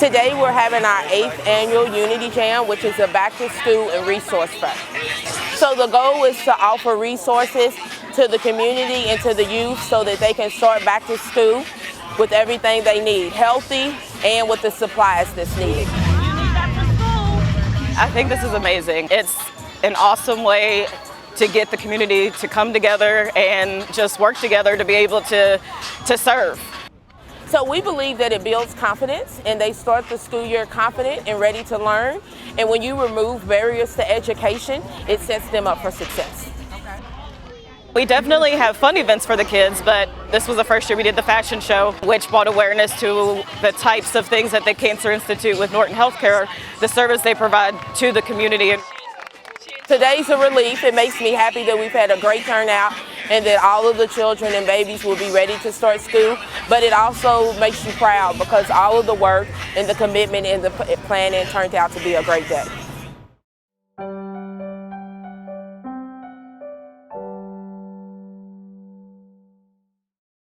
Today we're having our 8th annual Unity Jam, which is a back to school and resource fair. So the goal is to offer resources to the community and to the youth so that they can start back to school with everything they need, healthy and with the supplies that's needed. I think this is amazing. It's an awesome way to get the community to come together and just work together to be able to serve. So we believe that it builds confidence and they start the school year confident and ready to learn. And when you remove barriers to education, it sets them up for success. We definitely have fun events for the kids, but this was the first year we did the fashion show, which brought awareness to the types of things that the Cancer Institute with Norton Healthcare, the service they provide to the community. Today's a relief. It makes me happy that we've had a great turnout and that all of the children and babies will be ready to start school. But it also makes you proud because all of the work and the commitment and the planning turned out to be a great day.